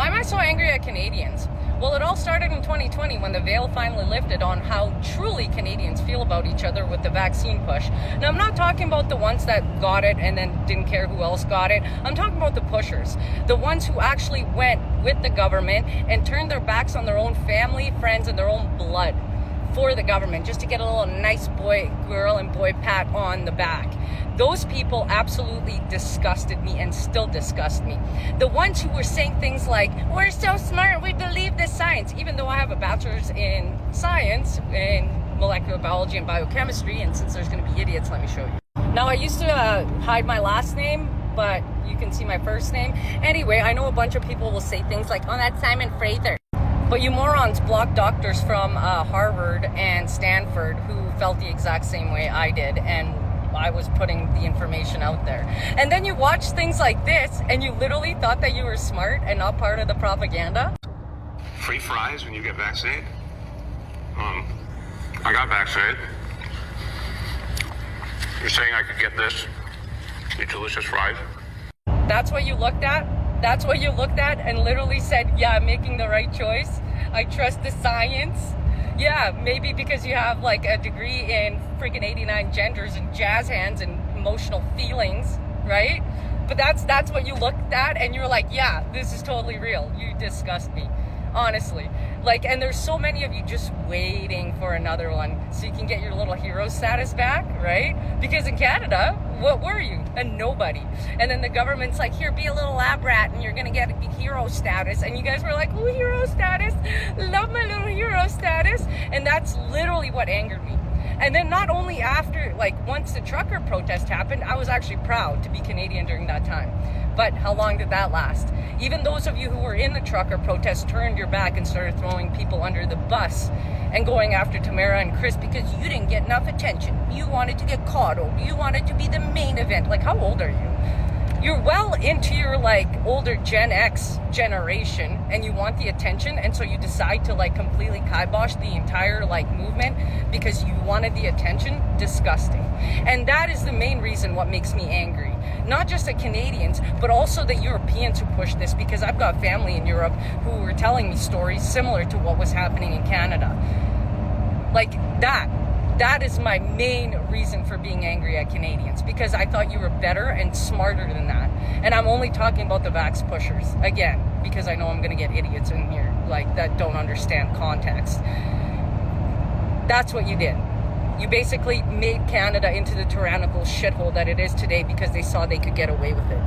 Why am I so angry at Canadians? Well, it all started in 2020 when the veil finally lifted on how truly Canadians feel about each other with the vaccine push. Now, I'm not talking about the ones that got it and then didn't care who else got it. I'm talking about the pushers, the ones who actually went with the government and turned their backs on their own family, friends, and their own blood for the government just to get a little nice girl and boy pat on the back. Those people absolutely disgusted me and still disgust me. The ones who were saying things like, we're so smart, we believe this science, even though I have a bachelor's in science, in molecular biology and biochemistry, and since there's going to be idiots, let me show you. Now, I used to hide my last name, but you can see my first name. Anyway, I know a bunch of people will say things like, oh, that's Simon Fraser. But you morons block doctors from Harvard and Stanford who felt the exact same way I did, and I was putting the information out there. And then you watch things like this, and you literally thought that you were smart and not part of the propaganda? Free fries when you get vaccinated? I got vaccinated. You're saying I could get this? These delicious fries? That's what you looked at? That's what you looked at and literally said, yeah, I'm making the right choice. I trust the science. Yeah, maybe because you have like a degree in freaking 89 genders and jazz hands and emotional feelings, right? But that's what you looked at and you're like, yeah, this is totally real. You disgust me, honestly. Like, and there's so many of you just waiting for another one so you can get your little hero status back, right? Because in Canada, what were you? A nobody. And then the government's like, here, be a little lab rat and you're gonna get hero status. And you guys were like, oh, hero status, love my little hero status. And that's literally what angered me. And then not only after, like, once the trucker protest happened, I was actually proud to be Canadian during that time. But how long did that last? Even those of you who were in the trucker protest turned your back and started throwing people under the bus and going after Tamara and Chris because you didn't get enough attention. You wanted to get coddled. You wanted to be the main event. Like, how old are you? You're well into your, like, older Gen X generation and you want the attention, and so you decide to, like, completely kibosh the entire, like, movement because you wanted the attention. Disgusting. And that is the main reason what makes me angry. Not just the Canadians, but also the Europeans who push this, because I've got family in Europe who were telling me stories similar to what was happening in Canada. Like, that is my main reason for being angry at Canadians, because I thought you were better and smarter than that. And I'm only talking about the vax pushers, again, because I know I'm going to get idiots in here, like, that don't understand context. That's what you did. You basically made Canada into the tyrannical shithole that it is today because they saw they could get away with it.